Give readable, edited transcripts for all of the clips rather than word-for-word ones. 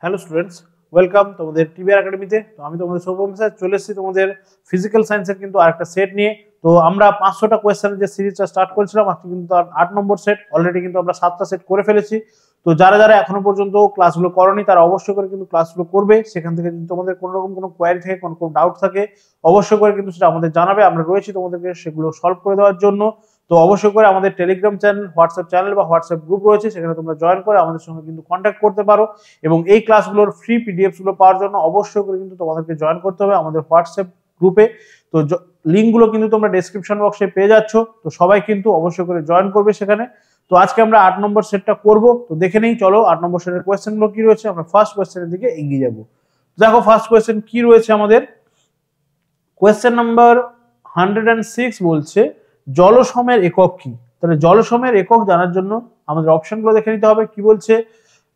Hello students, welcome তোমাদের TBR একাডেমিতে। তো আমি তোমাদের সৌরভ স্যার চলে এসেছি তোমাদের ফিজিক্যাল সায়েন্সের কিন্তু আরেকটা সেট নিয়ে। তো আমরা 500টা কোয়েশ্চেনের যে সিরিজটা স্টার্ট করেছিলাম, আজকে কিন্তু 8 নম্বর সেট। অলরেডি কিন্তু আমরা 7টা সেট করে ফেলেছি। তো যারা যারা এখনো পর্যন্ত ক্লাসগুলো করনি তারা অবশ্যই করে কিন্তু ক্লাসগুলো করবে। সেখান থেকে যদি তোমাদের কোনো রকম কোনো কোয়ারি থাকে, কোনো ডাউট থাকে, অবশ্যই করে কিন্তু সেটা আমাদের জানাবে। আমরা রয়েছি তোমাদেরকে সেগুলো সলভ করে দেওয়ার জন্য। তো অবশ্যই করে আমাদের টেলিগ্রাম চ্যানেল, হোয়াটসঅ্যাপ চ্যানেল বা হোয়াটসঅ্যাপ গ্রুপ রয়েছে, সেখানে তোমরা জয়েন করে আমাদের সঙ্গে কিন্তু কন্ট্যাক্ট করতে পারো। এবং এই ক্লাসগুলোর ফ্রি পিডিএফ গুলো পাওয়ার জন্য অবশ্যই করে কিন্তু তোমাদেরকে জয়েন করতে হবে আমাদের হোয়াটসঅ্যাপ গ্রুপে। তো লিঙ্কগুলো কিন্তু তোমরা ডেসক্রিপশন বক্সে পেয়ে যাচ্ছ। তো সবাই কিন্তু অবশ্যই করে জয়েন করবে সেখানে। তো আজকে আমরা 8 নম্বর সেটটা করব। তো দেখে নেই, চলো 8 নম্বর সেটের কোয়েশ্চেনগুলো কি রয়েছে। আমরা ফার্স্ট কোয়েশ্চেনের দিকে এগিয়ে যাব। দেখো ফার্স্ট কোয়েশ্চেন কি রয়েছে আমাদের। কোয়েশ্চেন নাম্বার 106 বলছে জলসমের একক কি। তাহলে জলসমের একক জানার জন্য আমাদের অপশনগুলো দেখে নিতে হবে। কি বলছে,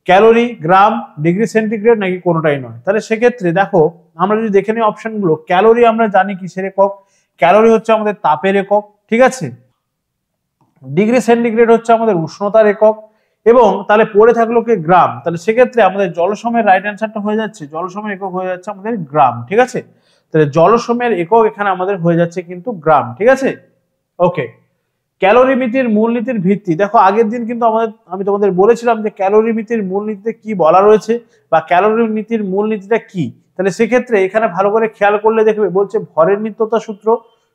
ক্যালোরি, গ্রাম, ডিগ্রি সেন্টিগ্রেড নাকি কোনোটাই নয়। তাহলে সেক্ষেত্রে দেখো আমরা যদি দেখে নিই অপশনগুলো, ক্যালোরি আমরা জানি কিসের একক, ক্যালোরি হচ্ছে আমাদের তাপের একক, ঠিক আছে। ডিগ্রি সেন্টিগ্রেড হচ্ছে আমাদের উষ্ণতার একক, এবং তাহলে পড়ে থাকলো কি গ্রাম। তাহলে সেক্ষেত্রে আমাদের জলসমের রাইট অ্যান্সারটা হয়ে যাচ্ছে, জলসমের একক হয়ে যাচ্ছে আমাদের গ্রাম, ঠিক আছে। তাহলে জলসমের একক এখানে আমাদের হয়ে যাচ্ছে কিন্তু গ্রাম, ঠিক আছে। ওকে, ক্যালোরিমিতির মূলনীতির ভিত্তি। দেখো আগের দিন কিন্তু আমি তোমাদের বলেছিলাম যে ক্যালোরিমিতির মূলনীতিতে কি বলা রয়েছে বা ক্যালোরিমিতির মূলনীতিটা কি। তাহলে সেক্ষেত্রে এখানে ভালো করে খেয়াল করলে দেখবে বলছে ভরের নিত্যতা সূত্র,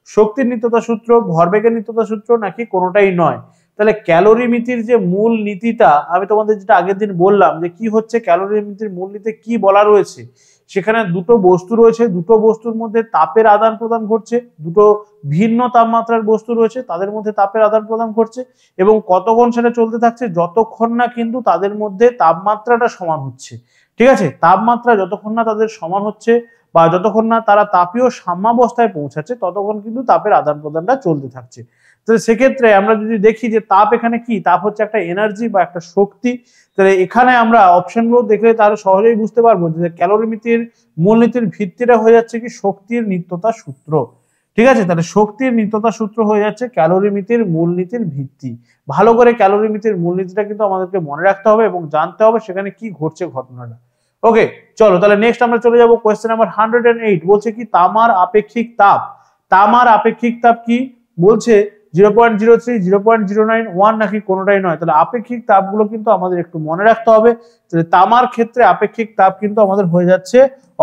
শক্তির নিত্যতা সূত্র, ভরবেগের নিত্যতা সূত্র নাকি কোনোটাই নয়। তাহলে ক্যালোরিমিতির যে মূল নীতিটা আমি তোমাদের যেটা আগের দিন বললাম যে কি হচ্ছে ক্যালোরিমিতির মূলনীতিতে কি বলা রয়েছে, সেখানে দুটো বস্তু রয়েছে, দুটো বস্তুর মধ্যে তাপের আদান প্রদান ঘটছে, দুটো ভিন্ন তাপমাত্রার বস্তু রয়েছে, তাদের মধ্যে তাপের আদান প্রদান ঘটছে, এবং কতক্ষণ সেটা চলতে থাকছে, যতক্ষণ না কিন্তু তাদের মধ্যে তাপমাত্রাটা সমান হচ্ছে, ঠিক আছে। তাপমাত্রা যতক্ষণ না তাদের সমান হচ্ছে বা যতক্ষণ না তারা তাপীয় সাম্যাবস্থায় পৌঁছাচ্ছে, ততক্ষণ কিন্তু তাপের আদান প্রদানটা চলতে থাকছে। তো সেক্ষেত্রে আমরা যদি দেখি যে তাপ এখানে কি, তাপ হচ্ছে একটা এনার্জি বা একটা শক্তি। তাহলে এখানে আমরা অপশনগুলো দেখলে তাহলে সহজেই বুঝতে পারবো যে ক্যালোরিমিতির মূলনীতির ভিত্তিটা হয়ে যাচ্ছে কি শক্তির নিত্যতা সূত্র, ঠিক আছে। তাহলে শক্তির নিত্যতা সূত্র হয়ে যাচ্ছে ক্যালোরিমিতির মূলনীতির ভিত্তি। ভালো করে ক্যালোরিমিতির মূলনীতিটা কিন্তু আমাদেরকে মনে রাখতে হবে এবং জানতে হবে সেখানে কি ঘটছে ঘটনাটা। ওকে, চলো তাহলে নেক্সট আমরা চলে যাব কোয়েশ্চেন নাম্বার 108। বলছে কি তামার আপেক্ষিক তাপ। তামার আপেক্ষিক তাপ কি বলছে, 0.03, 0.09, 1 নাকি কোনোটাই নয়। তাহলে আপেক্ষিক তাপগুলো কিন্তু আমাদের একটু মনে রাখতে হবে। তাহলে তামার ক্ষেত্রে আপেক্ষিক তাপ কিন্তু আমাদের হয়ে যাচ্ছে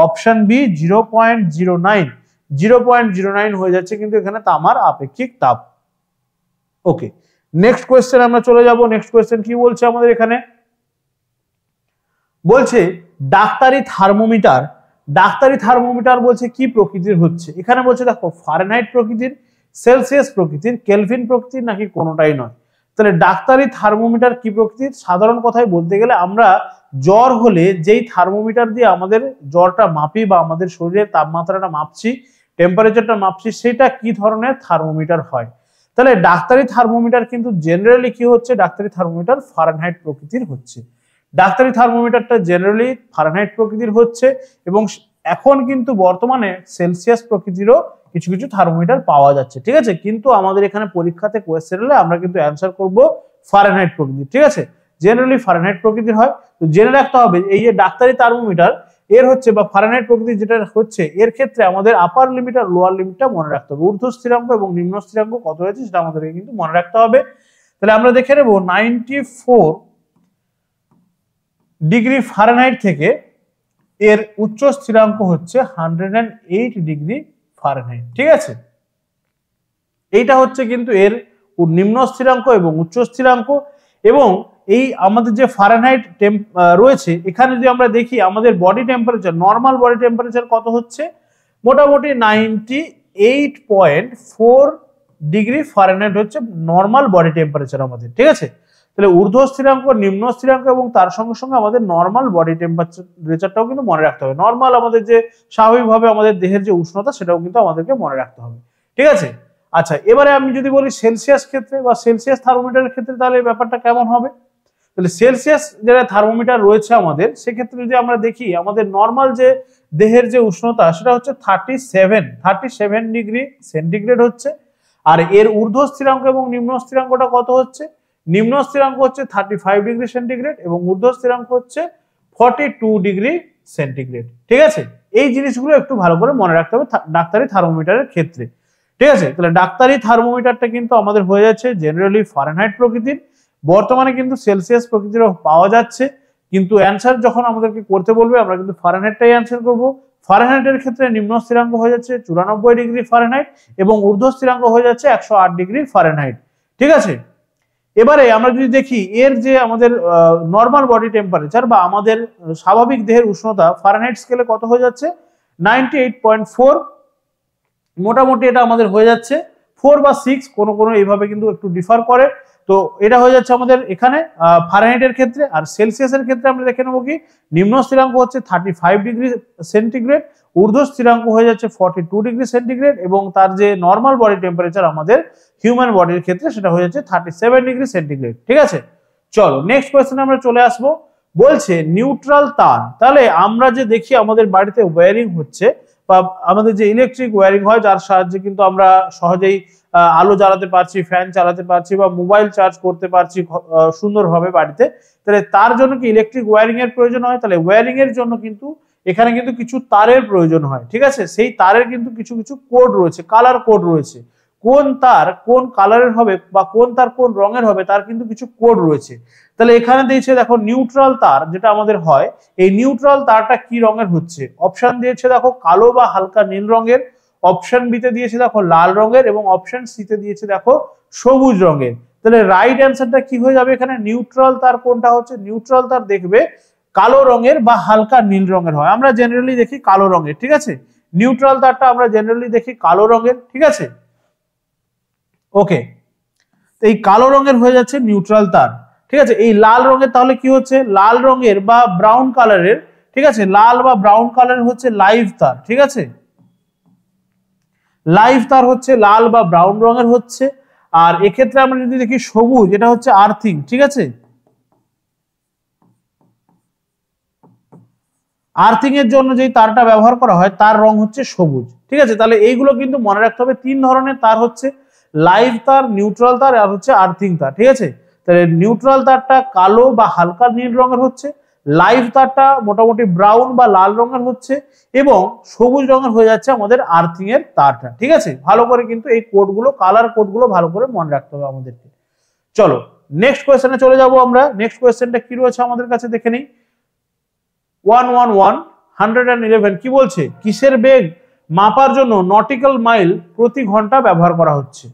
অপশন বি 0.09। 0.09 হয়ে যাচ্ছে কিন্তু এখানে তামার আপেক্ষিক তাপ। ওকে, নেক্সট কোয়েশ্চেন আমরা চলে যাব। নেক্সট কোয়েশ্চেন কি বলছে আমাদের এখানে, বলছে ডাক্তারি থার্মোমিটার। ডাক্তারি থার্মোমিটার বলছে কি প্রকৃতির হচ্ছে। এখানে বলছে দেখো ফারেনহাইট প্রকৃতির, সেলসিয়াস প্রকৃতির, কেলভিন প্রকৃতির নাকি কোনোটাই নয়। তাহলে ডাক্তারি থার্মোমিটার কি প্রকৃতির, সাধারণ কথায় বলতে গেলে আমরা জ্বর হলে যেই থার্মোমিটার দিয়ে আমাদের জ্বরটা মাপি বা আমাদের শরীরের তাপমাত্রাটা মাপছি, টেম্পারেচারটা মাপছি, সেটা কি ধরনের থার্মোমিটার হয়। তাহলে ডাক্তারি থার্মোমিটার কিন্তু জেনারেলি কি হচ্ছে, ডাক্তারি থার্মোমিটার ফারেনহাইট প্রকৃতির হচ্ছে। ডাক্তারি থার্মোমিটারটা জেনারেলি ফারেনহাইট প্রকৃতির হচ্ছে, এবং এখন কিন্তু বর্তমানে সেলসিয়াস প্রকৃতিরও কিছু কিছু থার্মোমিটার পাওয়া যাচ্ছে, ঠিক আছে। কিন্তু আমাদের এখানে পরীক্ষাতে কোয়েশ্চেন হলে আমরা কিন্তু অ্যান্সার করব ফারেনহাইট প্রকৃতির, ঠিক আছে। জেনারেলি ফারেনহাইট প্রকৃতির হয়। তো জেনে রাখতে হবে এই যে ডাক্তারি থার্মোমিটার এর হচ্ছে বা ফারেনহাইট প্রকৃতির যেটা হচ্ছে, এর ক্ষেত্রে আমাদের আপার লিমিট আর লোয়ার লিমিটটা মনে রাখতে হবে। ঊর্ধ্ব স্থিরাঙ্ক এবং নিম্ন স্থিরাঙ্ক কত হয়েছে সেটা আমাদেরকে কিন্তু মনে রাখতে হবে। তাহলে আমরা দেখে নেব 94 ডিগ্রি ফারেনহাইট থেকে এর উচ্চ স্থিরাঙ্ক হচ্ছে 108 ডিগ্রি ফারেনহাইট, ঠিক আছে। এইটা হচ্ছে কিন্তু এর নিম্ন স্থিরাঙ্ক এবং উচ্চ স্থিরাঙ্ক। এবং এই আমাদের যে ফারেনহাইট রয়েছে, এখানে যদি আমরা দেখি আমাদের body temperature, normal body temperature কত হচ্ছে, মোটামুটি 98.4 ডিগ্রি ফারেনহাইট হচ্ছে নর্মাল বডি টেম্পারেচার আমাদের, ঠিক আছে। তাহলে ঊর্ধ্ব স্থিরাঙ্ক, নিম্ন স্থিরাঙ্ক এবং তার সঙ্গে সঙ্গে আমাদের নর্মাল বডি টেম্পারেচারটাও কিন্তু মনে রাখতে হবে। নর্মাল আমাদের যে স্বাভাবিকভাবে আমাদের দেহের যে উষ্ণতা, সেটাও কিন্তু আমাদেরকে মনে রাখতে হবে, ঠিক আছে। আচ্ছা, এবারে আমি যদি বলি সেলসিয়াস ক্ষেত্রে বা সেলসিয়াস থার্মোমিটারের ক্ষেত্রে, তাহলে ব্যাপারটা কেমন হবে। তাহলে সেলসিয়াস যেটা থার্মোমিটার রয়েছে আমাদের, সেক্ষেত্রে যদি আমরা দেখি আমাদের নর্মাল যে দেহের যে উষ্ণতা সেটা হচ্ছে 37 ডিগ্রি সেন্টিগ্রেড হচ্ছে। আর এর ঊর্ধ্ব স্থিরাঙ্ক এবং নিম্ন স্থিরাঙ্কটা কত হচ্ছে, নিম্ন স্থিরাঙ্ক হচ্ছে 35 ডিগ্রি সেন্টিগ্রেড এবং ঊর্ধ্ব স্থিরাঙ্ক হচ্ছে 42 ডিগ্রি সেন্টিগ্রেড। ঠিক আছে, এই জিনিসগুলো একটু ভালো করে মনে রাখতে হবে ডাক্তারি থার্মোমিটারের ক্ষেত্রে। ঠিক আছে, তাহলে ডাক্তারি থার্মোমিটারটা কিন্তু আমাদের হয়ে যাচ্ছে জেনারেলি ফারেনহাইট প্রকৃতির, বর্তমানে কিন্তু সেলসিয়াস প্রকৃতির পাওয়া যাচ্ছে, কিন্তু অ্যান্সার যখন আমাদেরকে করতে বলবে আমরা কিন্তু ফারেনহাইটটাই অ্যান্সার করব। ফারেনহাইটের ক্ষেত্রে নিম্ন স্থিরাঙ্ক হয়ে যাচ্ছে 94 ডিগ্রি ফারেনহাইট এবং ঊর্ধ্ব স্থিরাঙ্ক হয়ে যাচ্ছে 108 ডিগ্রি ফারেনহাইট। ঠিক আছে, এবারে আমরা যদি দেখি এর যে আমাদের নর্মাল বডি টেম্পারেচার বা আমাদের স্বাভাবিক দেহের উষ্ণতা ফারেনহাইট স্কেলে কত হয়ে যাচ্ছে 98.4, মোটামুটি এটা আমাদের হয়ে যাচ্ছে 4 বা 6, কোনো কোনো এইভাবে কিন্তু একটু ডিফার করে। তো এটা হয়ে যাচ্ছে আমাদের এখানে ফারেনহাইটের ক্ষেত্রে। আর সেলসিয়াসের ক্ষেত্রে আমরা দেখে নেবো কি নিম্ন স্থিরাঙ্ক হচ্ছে 35 ডিগ্রি সেন্টিগ্রেড, ঊর্ধ্ব স্থিরাঙ্ক হয়ে যাচ্ছে 42 ডিগ্রি সেন্টিগ্রেড এবং তার যে নর্মাল বডি টেম্পারেচার আমাদের হিউম্যান বডির ক্ষেত্রে সেটা হয়ে যাচ্ছে 37 ডিগ্রি সেন্টিগ্রেড। ঠিক আছে, চলো নেক্সট কোয়েশ্চেনে আমরা চলে আসবো। বলছে নিউট্রাল তার, তাহলে আমরা যে দেখি আমাদের বাড়িতে ওয়্যারিং হচ্ছে বা আমাদের যে ইলেকট্রিক ওয়্যারিং হয় যার সাহায্যে কিন্তু আমরা সহজেই আলো জ্বালাতে পারছি, ফ্যান চালাতে পারছি বা মোবাইল চার্জ করতে পারছি সুন্দরভাবে বাড়িতে, তাহলে তার জন্য কি ইলেকট্রিক ওয়্যারিং এর প্রয়োজন হয়? তাহলে ওয়্যারিং এর জন্য কিন্তু এখানে কিন্তু কিছু তারের প্রয়োজন হয়। ঠিক আছে, সেই তারের কিন্তু কিছু কিছু কোড রয়েছে, কালার কোড রয়েছে, কোন তার কোন কালারের হবে বা কোন তার কোন রঙের হবে তার কিন্তু কিছু কোড রয়েছে। তাহলে এখানে দিয়েছে দেখো নিউট্রাল তার যেটা আমাদের হয়, এই নিউট্রাল তারটা কি রঙের হচ্ছে? অপশন দিয়েছে দেখো কালো বা হালকা নীল রঙের, অপশন বি তে দিয়েছে দেখো লাল রঙের এবং অপশন সি তে দিয়েছে দেখো সবুজ রঙের। তাহলে রাইট অ্যান্সারটা কি হয়ে যাবে এখানে? নিউট্রাল তার কোনটা হচ্ছে? নিউট্রাল তার দেখবে কালো রঙের বা হালকা নীল রঙের হয়, আমরা জেনারেলি দেখি কালো রঙের। ঠিক আছে, নিউট্রাল তারটা আমরা জেনারেলি দেখি কালো রঙের। ঠিক আছে, ওকে, তো এই কালো রঙের হয়ে যাচ্ছে নিউট্রাল তার। ঠিক আছে, এই লাল রঙের তাহলে কি হচ্ছে? লাল রঙের বা ব্রাউন কালারের, ঠিক আছে, লাল বা ব্রাউন কালারের হচ্ছে লাইভ তার। ঠিক আছে, লাইভ তার হচ্ছে লাল বা ব্রাউন রঙের হচ্ছে। আর এক্ষেত্রে আমরা যদি দেখি সবুজ, এটা হচ্ছে আর্থিং। ঠিক আছে, আর্থিং এর জন্য যেই তারটা ব্যবহার করা হয় তার রং হচ্ছে সবুজ। ঠিক আছে, তাহলে এইগুলো কিন্তু মনে রাখতে হবে, তিন ধরনের তার হচ্ছে লাইভ তার, নিউট্রাল তার আর হচ্ছে আর্থিং তার। ঠিক আছে, তাহলে নিউট্রাল তারটা কালো বা হালকা নীল রঙের হচ্ছে, লাইভ তারটা মোটামুটি ব্রাউন বা লাল রঙের হচ্ছে এবং সবুজ রঙের হয়ে যাচ্ছে আমাদের আর্থিং এর তারটা। ঠিক আছে, ভালো করে কিন্তু এই কোডগুলো, কালার কোডগুলো ভালো করে মনে রাখতে হবে আমাদেরকে। চলো নেক্সট কোয়েশ্চেনে চলে যাব আমরা। নেক্সট কোয়েশ্চেনটা কি রয়েছে আমাদের কাছে দেখে নিই। 111 কি বলছে? কিসের বেগ মাপার জন্য নটিক্যাল মাইল প্রতি ঘন্টা ব্যবহার করা হচ্ছে?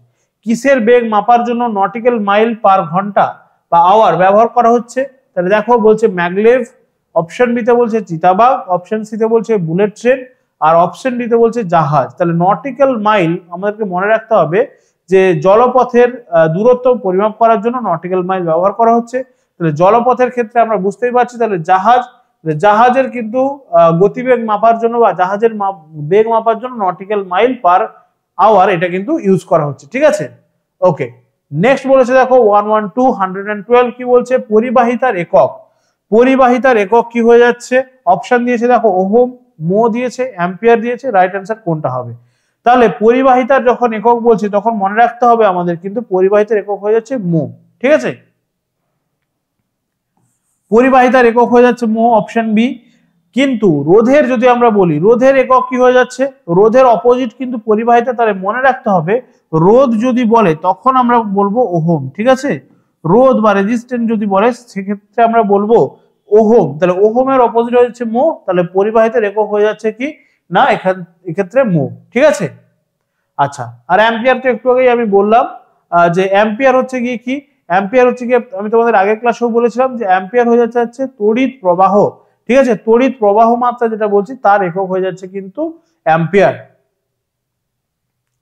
কিসের বেগ মাপার জন্য নটিক্যাল মাইল পার ঘন্টা বা আওয়ার ব্যবহার করা হচ্ছে? তাহলে দেখো বলছে ম্যাগলেভ, অপশন বি তে বলছে চিতাবাঘ, অপশন সি তে বলছে বুলেট ট্রেন আর অপশন ডি তে বলছে জাহাজ। তাহলে নটিক্যাল মাইল আমাদেরকে মনে রাখতে হবে যে জলপথের দূরত্ব পরিমাপ করার জন্য নটিক্যাল মাইল ব্যবহার করা হচ্ছে। তাহলে জলপথের ক্ষেত্রে আমরা বুঝতেই পারছি, তাহলে জাহাজের কিন্তু গতিবেগ মাপার জন্য বা জাহাজের বেগ মাপার জন্য নটিক্যাল মাইল পার আওয়ার এটা কিন্তু ইউজ করা হচ্ছে। ঠিক আছে, ওকে, নেক্সট বলেছে দেখো 112 কি বলছে? পরিবাহিতার একক। পরিবাহিতার একক কি হয়ে যাচ্ছে? অপশন দিয়েছে দেখো ওহম, মো দিয়েছে, অ্যাম্পিয়ার দিয়েছে, রাইট অ্যান্সার কোনটা হবে? তাহলে পরিবাহিতার যখন একক বলছে তখন মনে রাখতে হবে আমাদের কিন্তু পরিবাহিতার একক হয়ে যাচ্ছে মো। ঠিক আছে, পরিবাহিতার একক হয়ে যাচ্ছে মো, অপশন বি। কিন্তু রোধের যদি আমরা বলি, রোধের একক কি হয়ে যাচ্ছে? রোধের অপোজিট কিন্তু পরিবাহিতা, তাহলে মনে রাখতে হবে রোধ যদি বলে তখন আমরা বলবো ওহম। ঠিক আছে, রোধ বা রেজিস্ট্যান্স যদি বলে সেক্ষেত্রে আমরা বলবো ওহম। তাহলে ওহমের অপোজিট হয়ে যাচ্ছে মো, তাহলে পরিবাহিতার একক হয়ে যাচ্ছে কি না এক্ষেত্রে মো। ঠিক আছে, আচ্ছা, আর অ্যাম্পিয়ার তো একটু আগেই আমি বললাম যে অ্যাম্পিয়ার হচ্ছে গিয়ে কি? অ্যাম্পিয়ার হচ্ছে গিয়ে আমি তোমাদের আগের ক্লাসেও বলেছিলাম যে অ্যাম্পিয়ার হয়ে যাচ্ছে তড়িৎ প্রবাহ। ঠিক আছে, তড়িৎ প্রবাহ মাত্রা যেটা বলছি তার একক হয়ে যাচ্ছে কিন্তু অ্যাম্পিয়ার।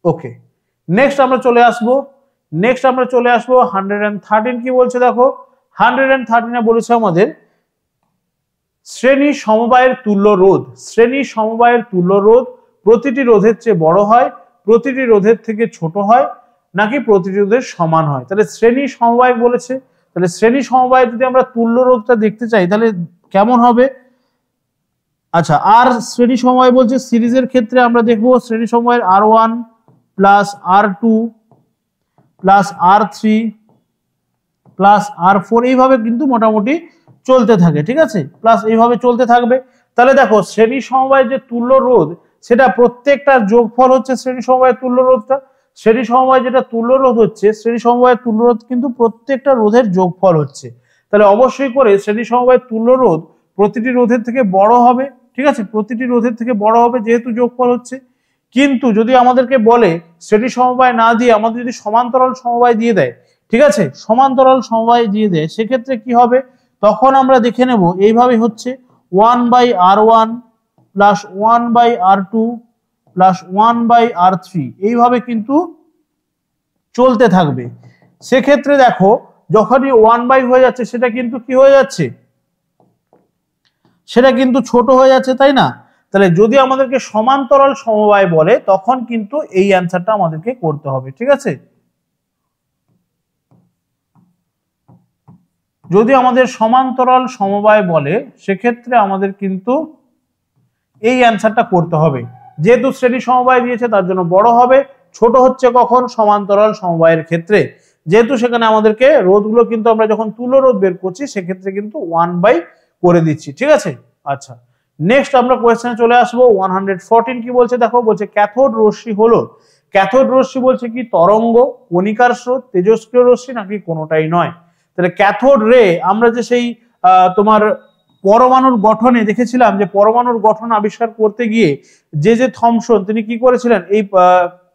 ওকে, নেক্সট আমরা চলে আসবো 113 কি বলছে দেখো? 113 বলেছে আমাদের শ্রেণী সমবায়ের তুল্য রোধ। শ্রেণী সমবায়ের তুল্য রোধ প্রতিটি রোধের চেয়ে বড় হয়, প্রতিটি রোধের থেকে ছোট হয় নাকি প্রতিটি রোধের সমান হয়? তাহলে শ্রেণী সমবায় বলেছে, তাহলে শ্রেণী সমবায় যদি আমরা তুল্য রোধটা দেখতে চাই তাহলে কেমন হবে? আচ্ছা, আর শ্রেণী সমবায় বলছে সিরিজের ক্ষেত্রে আমরা দেখবো শ্রেণী সমবায়ের R1 plus R2 plus R3 plus R4 এইভাবে কিন্তু মোটামুটি চলতে থাকে, ঠিক আছে, প্লাস এইভাবে চলতে থাকবে। তাহলে দেখো শ্রেণী সমবায় যে তুল্য রোধ সেটা প্রত্যেকটার যোগফল হচ্ছে শ্রেণী সমবায়ের তুল্য রোধটা। শ্রেণী সমবায় যেটা তুল্য রোধ হচ্ছে, শ্রেণী সমবায়ের তুল্য রোধ কিন্তু প্রত্যেকটা রোধের যোগফল হচ্ছে। তাহলে অবশ্যই করে শ্রেণী সমবায়ের তুল্য রোধ প্রতিটি রোধের থেকে বড় হবে, ঠিক আছে, প্রতিটি রোধের থেকে বড় হবে যেহেতু যোগফল হচ্ছে। কিন্তু যদি আমাদেরকে বলে শ্রেণী সমবায় না দিয়ে আমাদের যদি সমান্তরাল সমবায় দিয়ে দেয়, ঠিক আছে, সমান্তরাল সমবায় দিয়ে দেয়, সেক্ষেত্রে কি হবে, তখন আমরা দেখে নেব এইভাবে হচ্ছে 1/r1 plus 1/r2 plus 1/r3 এইভাবে কিন্তু চলতে থাকবে। সেক্ষেত্রে দেখো যখনই 1 হয়ে যাচ্ছে সেটা কিন্তু কি হয়ে যাচ্ছে, সেটা কিন্তু ছোট হয়ে যাচ্ছে, তাই না? তাহলে যদি আমাদেরকে সমান্তরাল সমবায় বলে তখন কিন্তু এই অ্যান্সারটা আমাদেরকে করতে হবে, ঠিক আছে। যদি আমাদের সমান্তরাল সমবায় বলে সেক্ষেত্রে আমাদের কিন্তু এই অ্যান্সারটা করতে হবে। যেহেতু শ্রেণী সমবায় দিয়েছে তার জন্য বড় হবে, ছোট হচ্ছে কখন, সমান্তরাল সমবায়ের ক্ষেত্রে। যেহেতু সেখানে আমাদেরকে রোধগুলো কিন্তু আমরা যখন তুল্য রোধ বের করছি সেক্ষেত্রে কিন্তু 1 করে দিচ্ছি, ঠিক আছে। আচ্ছা, নেক্সট আমরা কোয়েশ্চেনে চলে আসবো। 114 কি বলছে দেখো, বলছে ক্যাথোড রশ্মি হলো, ক্যাথোড রশ্মি বলছে কি তরঙ্গ, কণিকার স্রোত, তেজস্ক্রিয় রশ্মি নাকি কোনোটাই নয়। তাহলে ক্যাথোড রে আমরা যে সেই তোমার পরমাণুর গঠনে দেখেছিলাম যে পরমাণুর গঠন আবিষ্কার করতে গিয়ে যে থমসন তিনি কি করেছিলেন, এই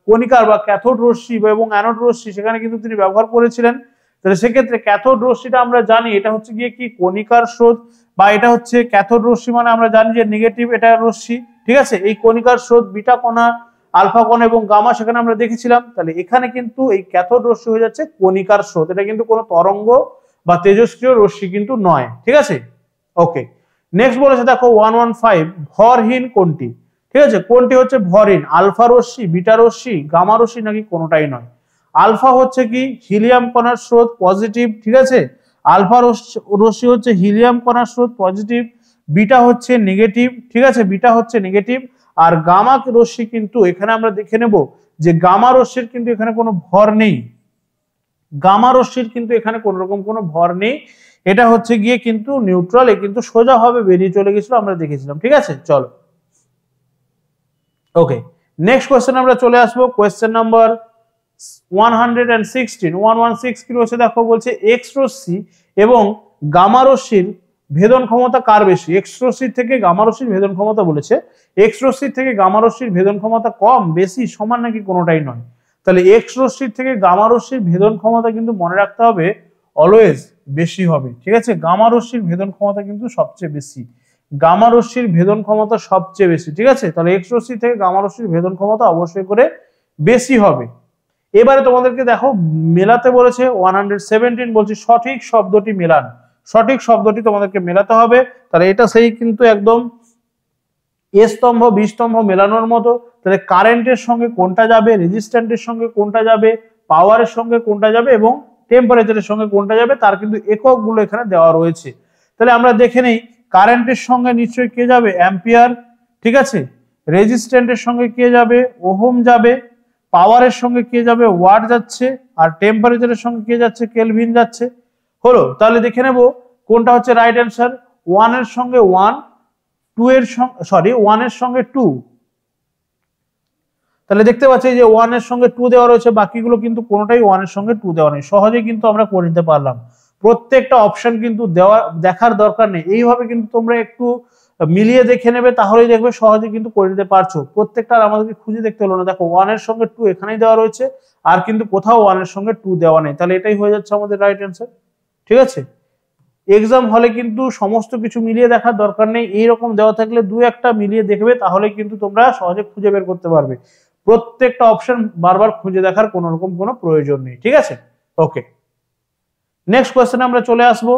কণিকার বা ক্যাথোড রশ্মি এবং অ্যানোড রশ্মি সেখানে কিন্তু তিনি ব্যবহার করেছিলেন। তাহলে সেক্ষেত্রে ক্যাথোড রশ্মিটা আমরা জানি এটা হচ্ছে গিয়ে কি কণিকার স্রোত, বা এটা হচ্ছে ক্যাথোড রশ্মি মানে আমরা জানি যে নেগেটিভ এটা রশ্মি, ঠিক আছে। এই কণিকার স্রোত বিটা কণা, আলফা কণা এবং গামা সেখানে আমরা দেখেছিলাম। তাহলে এখানে কিন্তু এই ক্যাথোড রশ্মি হয়ে যাচ্ছে কণিকার স্রোত, এটা কিন্তু কোনো তরঙ্গ বা তেজস্ক্রিয় রশ্মি কিন্তু নয়, ঠিক আছে। ওকে, নেক্সট বলেছে দেখো 115 ভরহীন কোনটি, ঠিক আছে, কোনটি হচ্ছে ভরহীন, আলফা রশ্মি, বিটা রশ্মি, গামা রশ্মি নাকি কোনোটাই নয়। আলফা হচ্ছে কি হিলিয়াম কণার স্রোত পজিটিভ, ঠিক আছে, আলফা রশ্মি হচ্ছে হিলিয়াম কণার স্রোত পজিটিভ, বিটা হচ্ছে নেগেটিভ, ঠিক আছে, বিটা হচ্ছে নেগেটিভ। আর গামা রশ্মি কিন্তু এখানে আমরা দেখে নেব যে গামা রশ্মির কিন্তু এখানে কোনো ভর নেই, গামা রশ্মির কিন্তু এখানে কোন রকম কোনো ভর নেই, এটা হচ্ছে গিয়ে কিন্তু নিউট্রাল, এ কিন্তু সোজা ভাবে বেরিয়ে চলে গেছিল, আমরা দেখেছিলাম, ঠিক আছে। চলো ওকে, নেক্সট কোয়েশ্চেন আমরা চলে আসবো, কোয়েশ্চেন নাম্বার 116 কি রয়েছে দেখো, বলছে এক্স রশ্মি এবং গামা রশ্মির ভেদন ক্ষমতা কার বেশি। এক্স রশ্মির থেকে গামা রশ্মির ভেদন ক্ষমতা বলেছে, এক্স রশ্মির থেকে গামা রশ্মির ভেদন ক্ষমতা কম, বেশি, সমান নাকি কোনোটাই নয়। তাহলে এক্স রশ্মির থেকে গামা রশ্মির ভেদন ক্ষমতা কিন্তু মনে রাখতে হবে অলওয়েজ বেশি হবে, ঠিক আছে। গামা রশ্মির ভেদন ক্ষমতা কিন্তু সবচেয়ে বেশি, গামা রশ্মির ভেদন ক্ষমতা সবচেয়ে বেশি, ঠিক আছে। তাহলে এক্স রশ্মি থেকে গামা রশ্মির ভেদন ক্ষমতা অবশ্যই করে বেশি হবে। এবারে তোমাদেরকে দেখো মেলাতে বলেছে 117 বলছে সঠিক শব্দটি মেলান, সঠিক শব্দটি তোমাদেরকে মেলাতে হবে। তাহলে এটা সেই কিন্তু একদম এ স্তম্ভ বি স্তম্ভ মেলানোর মতো। তাহলে কারেন্টের সঙ্গে কোনটা যাবে, রেজিস্ট্যান্টের সঙ্গে কোনটা যাবে, পাওয়ারের সঙ্গে কোনটা যাবে এবং টেম্পারেচারের সঙ্গে কোনটা যাবে তার কিন্তু এককগুলো এখানে দেওয়া রয়েছে। তাহলে আমরা দেখে নেই কারেন্টের সঙ্গে নিশ্চয়ই কে যাবে, অ্যাম্পিয়ার, ঠিক আছে, রেজিস্ট্যান্টের সঙ্গে কে যাবে, ওহম যাবে, পাওয়ারের সঙ্গে কে যাবে, ওয়াট যাচ্ছে, আর টেম্পারেচারের সঙ্গে কে যাচ্ছে, কেলভিন যাচ্ছে। হলো, তাহলে দেখে নেব কোনটা হচ্ছে রাইট অ্যান্সার। 1 এর সঙ্গে 1, 2 এর সঙ্গে 1 এর সঙ্গে 2, তাহলে দেখতে পাচ্ছি যে 1 এর সঙ্গে 2 দেওয়া রয়েছে, বাকিগুলো কিন্তু কোনোটাই 1 এর সঙ্গে 2 দেওয়া নেই। সহজেই কিন্তু আমরা করে নিতে পারলাম, প্রত্যেকটা অপশন কিন্তু দেখার দরকার নেই, এইভাবে কিন্তু তোমরা একটু মিলিয়ে দেখে নেবে, তাহলেই দেখবে সহজে কিন্তু করে নিতে পারছো। প্রত্যেকটা আমাদেরকে খুঁজে দেখতে হলো না, দেখো 1 এর সঙ্গে 2 এখানেই দেওয়া রয়েছে, আর কিন্তু কোথাও 1 এর সঙ্গে 2 দেওয়া নেই, তাহলে এটাই হয়ে যাচ্ছে আমাদের রাইট অ্যান্সার, ঠিক আছে। এক্সাম হলে কিন্তু সমস্ত কিছু মিলিয়ে দেখার দরকার নেই, এইরকম দেওয়া থাকলে 2-1টা মিলিয়ে দেখবে, তাহলে কিন্তু তোমরা সহজে খুঁজে বের করতে পারবে। প্রত্যেকটা অপশন বারবার খুঁজে দেখার কোনো রকম কোনো প্রয়োজন নেই, ঠিক আছে। ওকে, নেক্সট কোয়েশ্চেনে আমরা চলে আসবো।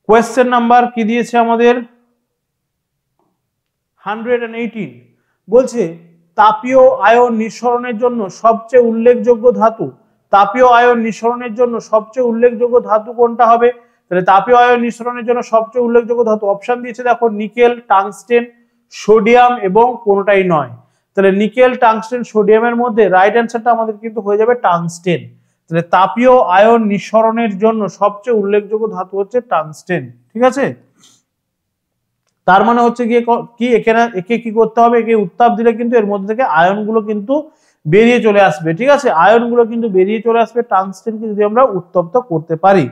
কোয়েশ্চেন নাম্বার কি দিয়েছে আমাদের 118, বলছে তাপীয় আয়ন নিঃসরণের জন্য সবচেয়ে উল্লেখযোগ্য ধাতু, তাপীয় আয়ন নিঃসরণের জন্য সবচেয়ে উল্লেখযোগ্য ধাতু কোনটা হবে। তাহলে তাপীয় আয়ন নিঃসরণের জন্য সবচেয়ে উল্লেখযোগ্য ধাতু অপশন দিয়েছে দেখো নিকেল, টাংস্টেন, সোডিয়াম এবং কোনোটাই নয়। তাহলে নিকেল, টাংস্টেন, সোডিয়ামের মধ্যে রাইট অ্যান্সারটা আমাদের কিন্তু হয়ে যাবে টাংস্টেন। তাহলে তাপীয় আয়ন নিঃসরণের জন্য সবচেয়ে উল্লেখযোগ্য ধাতু হচ্ছে টাংস্টেন। ঠিক আছে, তার মানে হচ্ছে গিয়ে কি একে কি করতে হবে, একে উত্তাপ দিলে কিন্তু এর মধ্যে থেকে আয়নগুলো কিন্তু বেরিয়ে চলে আসবে। ঠিক আছে, আয়নগুলো কিন্তু বেরিয়ে চলে আসবে টাংস্টেনকে যদি আমরা উত্তপ্ত করতে পারি।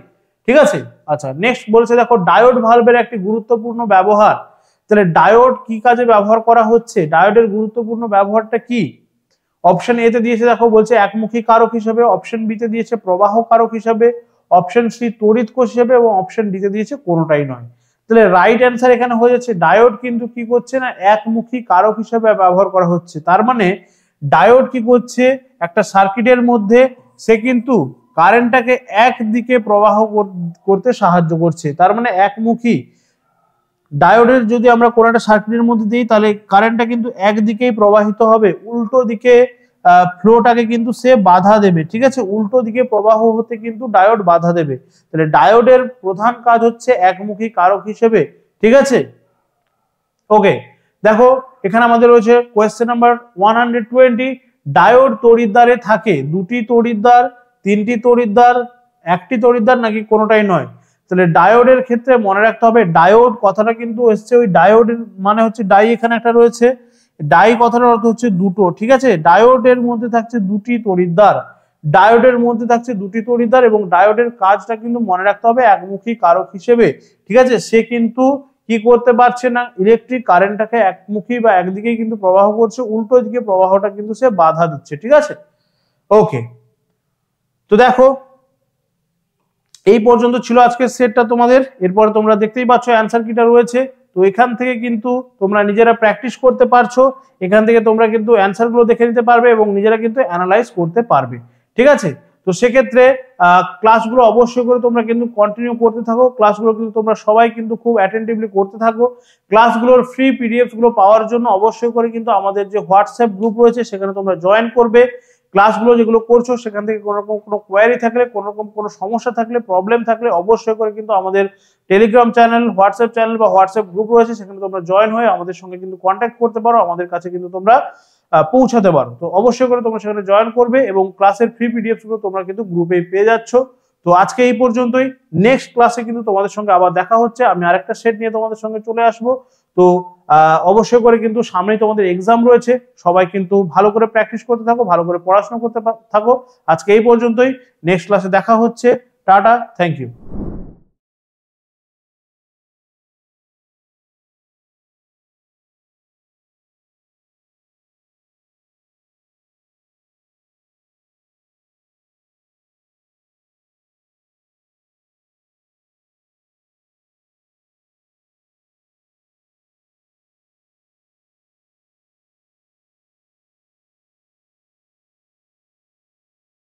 ঠিক আছে, আচ্ছা নেক্সট বলছে দেখো ডায়োড ভালভের একটি গুরুত্বপূর্ণ ব্যবহার। তাহলে ডায়োড কি কাজে ব্যবহার করা হচ্ছে, ডায়োডের গুরুত্বপূর্ণ ব্যবহারটা কি? অপশন এ তে দিয়েছে দেখো বলছে একমুখী কারক হিসেবে, অপশন বি তে দিয়েছে প্রবাহ কারক হিসেবে, অপশন সি তড়িৎ কোষ হিসেবে এবং অপশন ডি তে দিয়েছে কোনোটাই নয়। তাহলে রাইট অ্যান্সার এখানে হয়ে যাচ্ছে ডায়োড কিন্তু কি করছে না, একমুখী কারক হিসেবে ব্যবহার করা হচ্ছে। তার মানে ডায়োড কি করছে, একটা সার্কিটের মধ্যে সে কিন্তু কারেন্টটাকে একদিকে প্রবাহ করতে সাহায্য করছে। তার মানে একমুখী ডায়োডের যদি আমরা কোনো একটা সার্কিটের মধ্যে দিই তাহলে কারেন্টটা কিন্তু একদিকেই প্রবাহিত হবে, উল্টো দিকে ফ্লোটাকে কিন্তু সে বাধা দেবে। ঠিক আছে, উল্টো দিকে প্রবাহ হতে কিন্তু ডায়োড বাধা দেবে। তাহলে ডায়োডের প্রধান কাজ হচ্ছে একমুখী কারক হিসেবে। ঠিক আছে, ওকে দেখো এখানে আমাদের রয়েছে কোয়েশ্চেন নাম্বার 120, ডায়োড তড়িৎদ্বারে থাকে দুটি তড়িৎদ্বার, তিনটি তড়িৎদ্বার, একটি তড়িৎদ্বার নাকি কোনোটাই নয়? তাহলে ডায়োডের ক্ষেত্রে মনে রাখতে হবে ডায়োড কথাটা কিন্তু এসছে ওই ডায়োডের মানে হচ্ছে ডাই, এখানে একটা রয়েছে ডাই কথাটার অর্থ হচ্ছে দুটো। ঠিক আছে, ডায়োডের মধ্যে থাকছে দুটি তড়িৎদ্বার, ডায়োডের মধ্যে থাকছে দুটি তড়িৎদ্বার এবং ডায়োডের কাজটা কিন্তু মনে রাখতে হবে একমুখী কারক হিসেবে। ঠিক আছে, সে কিন্তু কি করতে পারছে না, ইলেকট্রিক কারেন্টটাকে একমুখী বা একদিকেই কিন্তু প্রবাহ করছে, উল্টো দিকে প্রবাহটা কিন্তু সে বাধা দিচ্ছে। ঠিক আছে, ওকে তো দেখো এই পর্যন্ত ছিল আজকের সেটটা তোমাদের। এরপরে তোমরা দেখতেই পাচ্ছ অ্যান্সার কিটা রয়েছে। তো এখান থেকে কিন্তু তোমরা নিজেরা প্র্যাকটিস করতে পারছো, এখান থেকে তোমরা কিন্তু অ্যান্সার গুলো দেখে নিতে পারবে এবং নিজেরা কিন্তু অ্যানালাইজ করতে পারবে। ঠিক আছে, তো সেক্ষেত্রে ক্লাসগুলো অবশ্যই করে তোমরা কিন্তু কন্টিনিউ করতে থাকো, ক্লাসগুলো কিন্তু তোমরা সবাই কিন্তু খুব অ্যাটেন্টিভলি করতে থাকো। ক্লাসগুলোর ফ্রি পিডিএফ গুলো পাওয়ার জন্য অবশ্যই করে কিন্তু আমাদের যে হোয়াটসঅ্যাপ গ্রুপ রয়েছে সেখানে তোমরা জয়েন করবে। ক্লাসগুলো যেগুলো করছো সেখান থেকে কোনো রকম কোনো কোয়ারি থাকলে, কোনো রকম কোনো সমস্যা থাকলে, প্রবলেম থাকলে অবশ্যই করে কিন্তু আমাদের টেলিগ্রাম চ্যানেল, হোয়াটসঅ্যাপ চ্যানেল বা হোয়াটসঅ্যাপ গ্রুপ রয়েছে সেখানে তোমরা জয়েন হয়ে আমাদের সঙ্গে কিন্তু কন্ট্যাক্ট করতে পারো, আমাদের কাছে কিন্তু তোমরা পৌঁছাতে পারো। তো অবশ্যই করে তোমরা সেখানে জয়েন করবে এবং ক্লাসের ফ্রি পিডিএফ গুলো তোমরা কিন্তু গ্রুপে পেয়ে যাচ্ছ। তো আজকে এই পর্যন্তই, নেক্সট ক্লাসে কিন্তু তোমাদের সঙ্গে আবার দেখা হচ্ছে, আমি আরেকটা সেট নিয়ে তোমাদের সঙ্গে চলে আসবো। তো অবশ্যই করে কিন্তু সামনেই তোমাদের এক্সাম রয়েছে, সবাই কিন্তু ভালো করে প্র্যাকটিস করতে থাকো, ভালো করে পড়াশোনা করতে থাকো। আজকে এই পর্যন্তই, নেক্সট ক্লাসে দেখা হচ্ছে, টাটা, থ্যাংক ইউ।